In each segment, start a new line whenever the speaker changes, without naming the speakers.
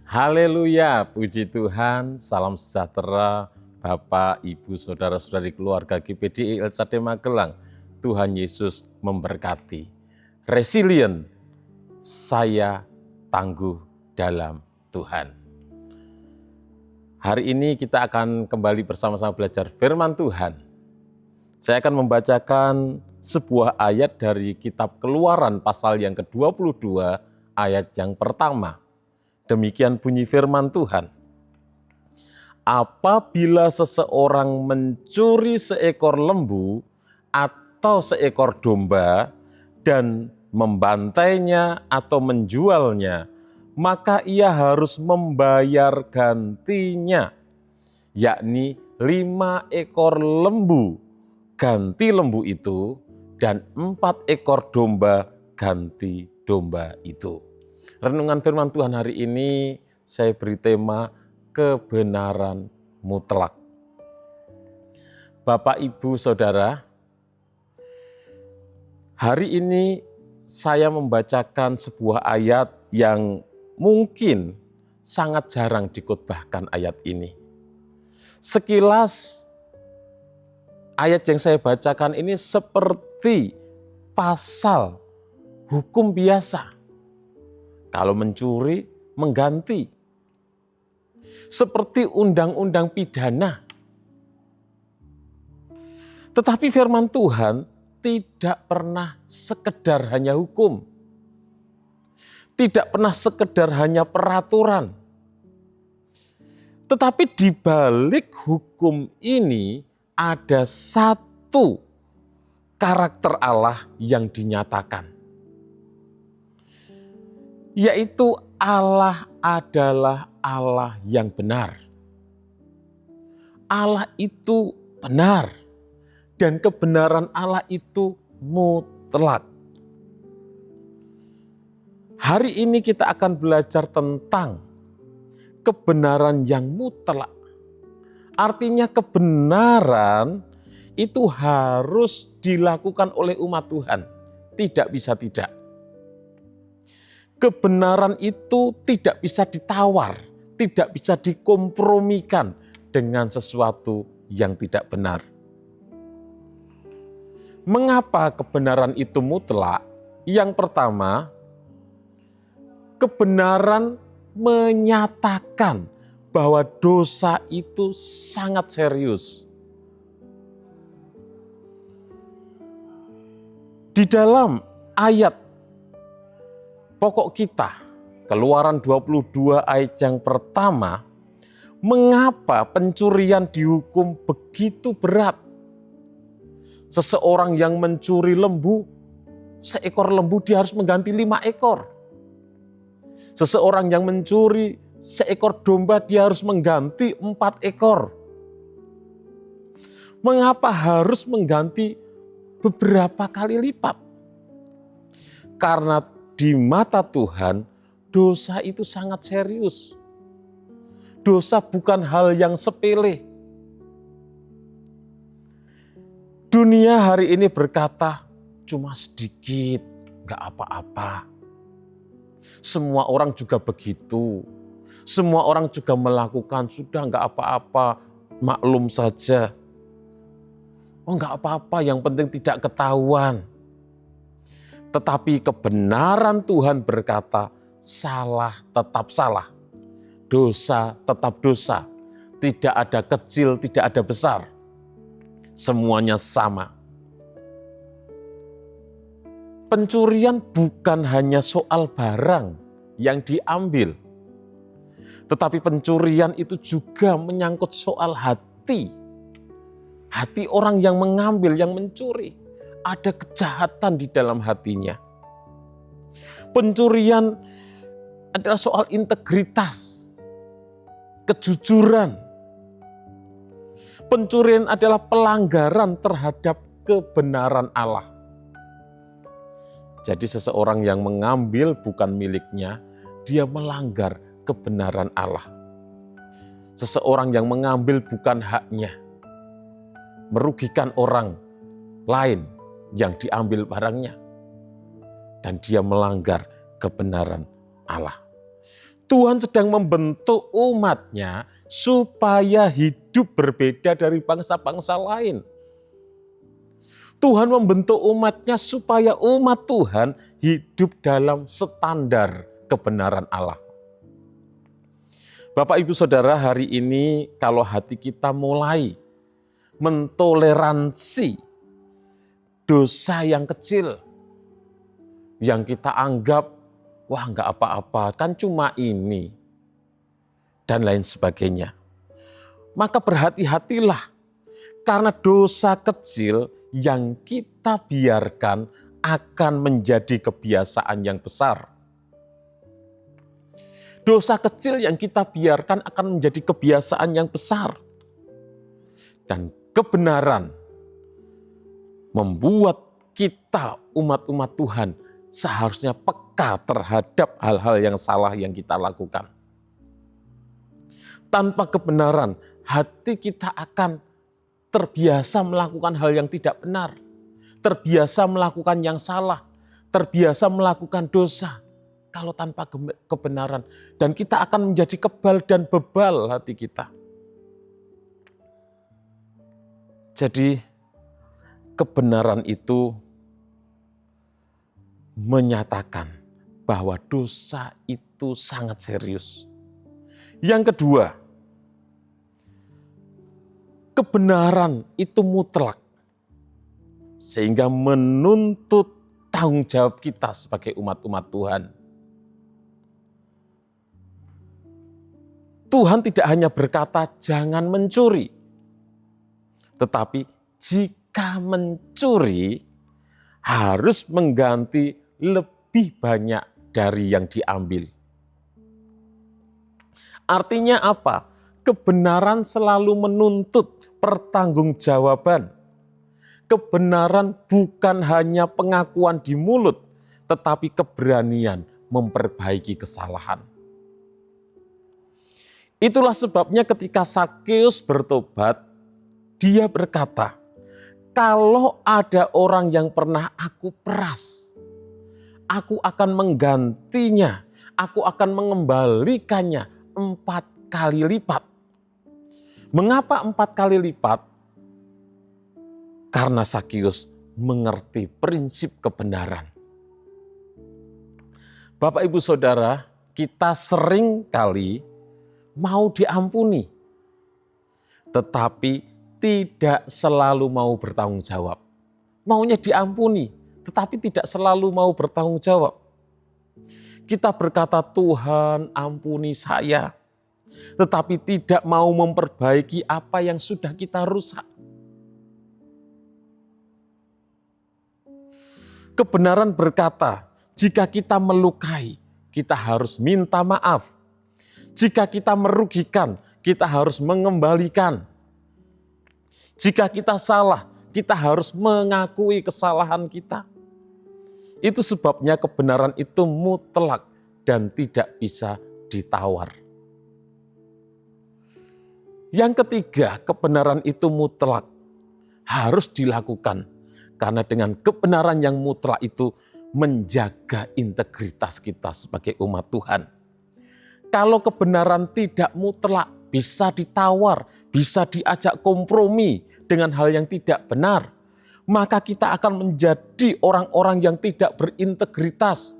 Haleluya, puji Tuhan, salam sejahtera Bapak, Ibu, Saudara-saudari keluarga GPDI LCD Magelang. Tuhan Yesus memberkati. Resilient, saya tangguh dalam Tuhan. Hari ini kita akan kembali bersama-sama belajar firman Tuhan. Saya akan membacakan sebuah ayat dari kitab Keluaran pasal yang ke-22 ayat yang pertama. Demikian bunyi firman Tuhan. Apabila seseorang mencuri seekor lembu atau seekor domba dan membantainya atau menjualnya, maka ia harus membayar gantinya, yakni 5 ekor lembu ganti lembu itu dan 4 ekor domba ganti domba itu. Renungan firman Tuhan hari ini saya beri tema kebenaran mutlak. Bapak, Ibu, Saudara, hari ini saya membacakan sebuah ayat yang mungkin sangat jarang dikhotbahkan ayat ini. Sekilas ayat yang saya bacakan ini seperti pasal hukum biasa. Kalau mencuri, mengganti. Seperti undang-undang pidana. Tetapi firman Tuhan tidak pernah sekedar hanya hukum. Tidak pernah sekedar hanya peraturan. Tetapi di balik hukum ini ada satu karakter Allah yang dinyatakan. Yaitu Allah adalah Allah yang benar. Allah itu benar. Dan kebenaran Allah itu mutlak. Hari ini kita akan belajar tentang kebenaran yang mutlak. Artinya kebenaran itu harus dilakukan oleh umat Tuhan. Tidak bisa tidak. Kebenaran itu tidak bisa ditawar, tidak bisa dikompromikan dengan sesuatu yang tidak benar. Mengapa kebenaran itu mutlak? Yang pertama, kebenaran menyatakan bahwa dosa itu sangat serius. Di dalam ayat pokok kita, Keluaran 22 ayat yang pertama, mengapa pencurian dihukum begitu berat? Seseorang yang mencuri lembu, seekor lembu dia harus mengganti 5 ekor. Seseorang yang mencuri seekor domba dia harus mengganti 4 ekor. Mengapa harus mengganti beberapa kali lipat? Karena di mata Tuhan, dosa itu sangat serius. Dosa bukan hal yang sepele. Dunia hari ini berkata, cuma sedikit, gak apa-apa. Semua orang juga begitu. Semua orang juga melakukan, sudah gak apa-apa, maklum saja. Oh gak apa-apa, yang penting tidak ketahuan. Tetapi kebenaran Tuhan berkata, salah tetap salah. Dosa tetap dosa. Tidak ada kecil, tidak ada besar. Semuanya sama. Pencurian bukan hanya soal barang yang diambil. Tetapi pencurian itu juga menyangkut soal hati. Hati orang yang mengambil, yang mencuri. Ada kejahatan di dalam hatinya. Pencurian adalah soal integritas, kejujuran. Pencurian adalah pelanggaran terhadap kebenaran Allah. Jadi seseorang yang mengambil bukan miliknya, dia melanggar kebenaran Allah. Seseorang yang mengambil bukan haknya, merugikan orang lain yang diambil barangnya, dan dia melanggar kebenaran Allah. Tuhan sedang membentuk umatnya supaya hidup berbeda dari bangsa-bangsa lain. Tuhan membentuk umatnya supaya umat Tuhan hidup dalam standar kebenaran Allah. Bapak, Ibu, Saudara, hari ini kalau hati kita mulai mentoleransi dosa yang kecil, yang kita anggap, wah nggak apa-apa, kan cuma ini, dan lain sebagainya. Maka berhati-hatilah, karena dosa kecil yang kita biarkan akan menjadi kebiasaan yang besar. Dosa kecil yang kita biarkan akan menjadi kebiasaan yang besar. Dan kebenaran membuat kita umat-umat Tuhan seharusnya peka terhadap hal-hal yang salah yang kita lakukan. Tanpa kebenaran, hati kita akan terbiasa melakukan hal yang tidak benar, terbiasa melakukan yang salah, terbiasa melakukan dosa. Kalau tanpa kebenaran, dan kita akan menjadi kebal dan bebal hati kita. Jadi kebenaran itu menyatakan bahwa dosa itu sangat serius. Yang kedua, kebenaran itu mutlak, sehingga menuntut tanggung jawab kita sebagai umat-umat Tuhan. Tuhan tidak hanya berkata jangan mencuri, tetapi jika mencuri harus mengganti lebih banyak dari yang diambil. Artinya apa? Kebenaran selalu menuntut pertanggungjawaban. Kebenaran bukan hanya pengakuan di mulut, tetapi keberanian memperbaiki kesalahan. Itulah sebabnya ketika Sakeus bertobat, dia berkata, kalau ada orang yang pernah aku peras, aku akan menggantinya, aku akan mengembalikannya 4 kali lipat. Mengapa 4 kali lipat? Karena Sakeus mengerti prinsip kebenaran. Bapak, Ibu, Saudara, kita sering kali mau diampuni, tetapi tidak selalu mau bertanggung jawab. Maunya diampuni, tetapi tidak selalu mau bertanggung jawab. Kita berkata, Tuhan ampuni saya, tetapi tidak mau memperbaiki apa yang sudah kita rusak. Kebenaran berkata, jika kita melukai, kita harus minta maaf. Jika kita merugikan, kita harus mengembalikan. Jika kita salah, kita harus mengakui kesalahan kita. Itu sebabnya kebenaran itu mutlak dan tidak bisa ditawar. Yang ketiga, kebenaran itu mutlak harus dilakukan. Karena dengan kebenaran yang mutlak itu menjaga integritas kita sebagai umat Tuhan. Kalau kebenaran tidak mutlak, bisa ditawar, bisa diajak kompromi dengan hal yang tidak benar, maka kita akan menjadi orang-orang yang tidak berintegritas.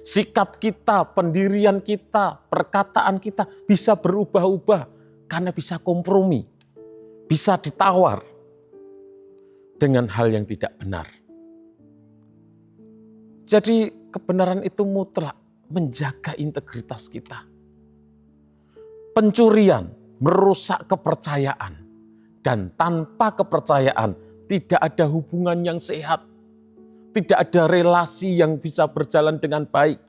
Sikap kita, pendirian kita, perkataan kita bisa berubah-ubah karena bisa kompromi, bisa ditawar dengan hal yang tidak benar. Jadi kebenaran itu mutlak menjaga integritas kita. Pencurian merusak kepercayaan, dan tanpa kepercayaan tidak ada hubungan yang sehat, tidak ada relasi yang bisa berjalan dengan baik.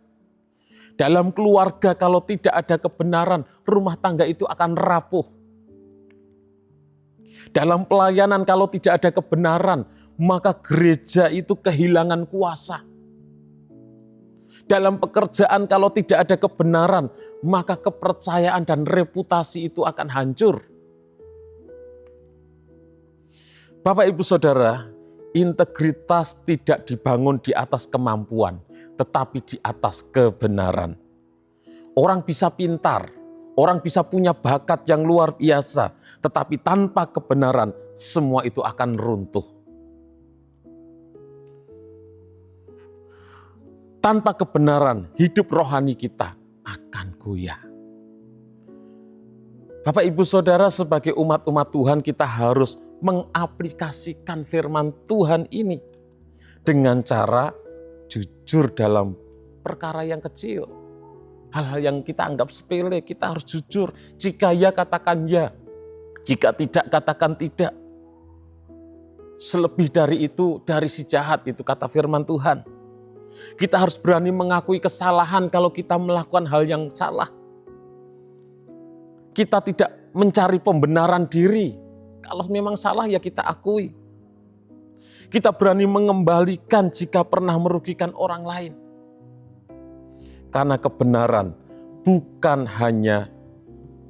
Dalam keluarga kalau tidak ada kebenaran, rumah tangga itu akan rapuh. Dalam pelayanan kalau tidak ada kebenaran, maka gereja itu kehilangan kuasa. Dalam pekerjaan kalau tidak ada kebenaran, maka kepercayaan dan reputasi itu akan hancur. Bapak, Ibu, Saudara, integritas tidak dibangun di atas kemampuan, tetapi di atas kebenaran. Orang bisa pintar, orang bisa punya bakat yang luar biasa, tetapi tanpa kebenaran semua itu akan runtuh. Tanpa kebenaran hidup rohani kita akan goyah. Bapak Ibu Saudara, sebagai umat-umat Tuhan kita harus mengaplikasikan firman Tuhan ini dengan cara jujur dalam perkara yang kecil. Hal-hal yang kita anggap sepele, kita harus jujur. Jika ya, katakan ya. Jika tidak, katakan tidak. Selebih dari itu, dari si jahat itu, kata firman Tuhan. Kita harus berani mengakui kesalahan kalau kita melakukan hal yang salah. Kita tidak mencari pembenaran diri. Kalau memang salah ya kita akui. Kita berani mengembalikan jika pernah merugikan orang lain. Karena kebenaran bukan hanya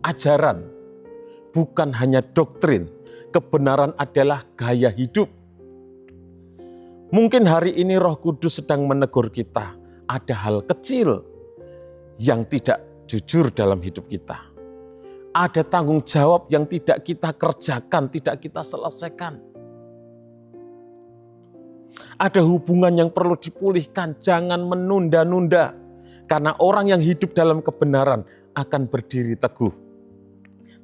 ajaran, bukan hanya doktrin. Kebenaran adalah gaya hidup. Mungkin hari ini Roh Kudus sedang menegur kita. Ada hal kecil yang tidak jujur dalam hidup kita. Ada tanggung jawab yang tidak kita kerjakan, tidak kita selesaikan. Ada hubungan yang perlu dipulihkan, jangan menunda-nunda. Karena orang yang hidup dalam kebenaran akan berdiri teguh.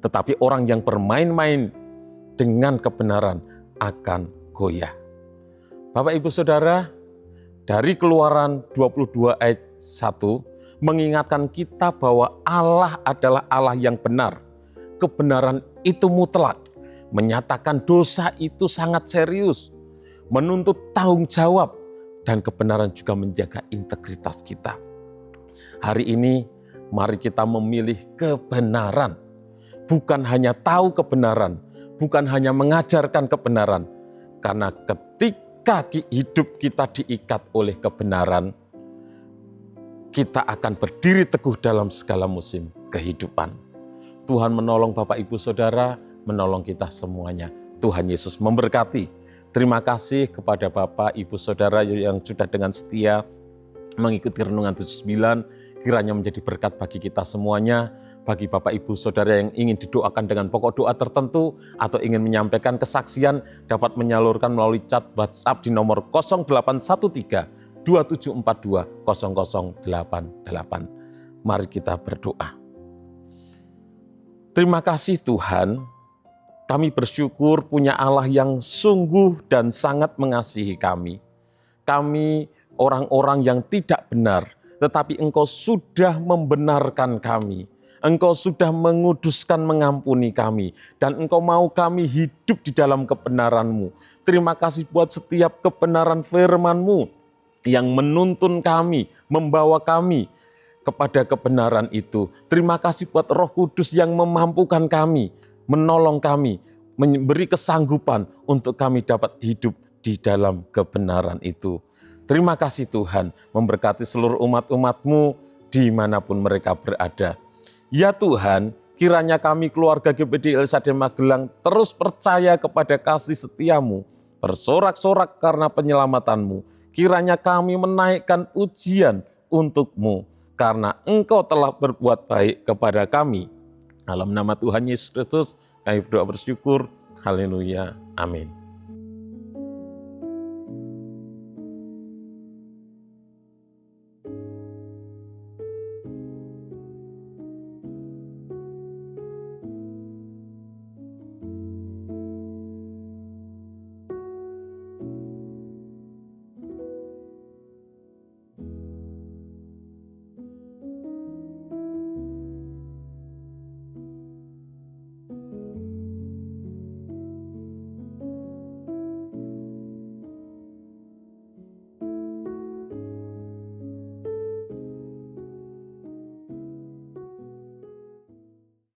Tetapi orang yang bermain-main dengan kebenaran akan goyah. Bapak Ibu Saudara, dari Keluaran 22 ayat 1 mengingatkan kita bahwa Allah adalah Allah yang benar. Kebenaran itu mutlak, menyatakan dosa itu sangat serius, menuntut tanggung jawab, dan kebenaran juga menjaga integritas kita. Hari ini mari kita memilih kebenaran. Bukan hanya tahu kebenaran, bukan hanya mengajarkan kebenaran. Karena ketika hidup kita diikat oleh kebenaran, kita akan berdiri teguh dalam segala musim kehidupan. Tuhan menolong Bapak Ibu Saudara, menolong kita semuanya. Tuhan Yesus memberkati. Terima kasih kepada Bapak Ibu Saudara yang sudah dengan setia mengikuti Renungan 79. Kiranya menjadi berkat bagi kita semuanya. Bagi Bapak Ibu Saudara yang ingin didoakan dengan pokok doa tertentu atau ingin menyampaikan kesaksian, dapat menyalurkan melalui chat WhatsApp di nomor 0813 2742 0088. Mari kita berdoa. Terima kasih Tuhan, kami bersyukur punya Allah yang sungguh dan sangat mengasihi kami. Kami orang-orang yang tidak benar, tetapi Engkau sudah membenarkan kami. Engkau sudah menguduskan, mengampuni kami. Dan Engkau mau kami hidup di dalam kebenaran-Mu. Terima kasih buat setiap kebenaran firman-Mu yang menuntun kami, membawa kami kepada kebenaran itu. Terima kasih buat Roh Kudus yang memampukan kami, menolong kami, memberi kesanggupan untuk kami dapat hidup di dalam kebenaran itu. Terima kasih Tuhan, memberkati seluruh umat-umat-Mu dimanapun mereka berada. Ya Tuhan, kiranya kami keluarga GPD LSAD Magelang terus percaya kepada kasih setia-Mu, bersorak-sorak karena penyelamatan-Mu. Kiranya kami menaikkan pujian untuk-Mu, karena Engkau telah berbuat baik kepada kami. Dalam nama Tuhan Yesus Kristus, kami berdoa bersyukur. Haleluya. Amin.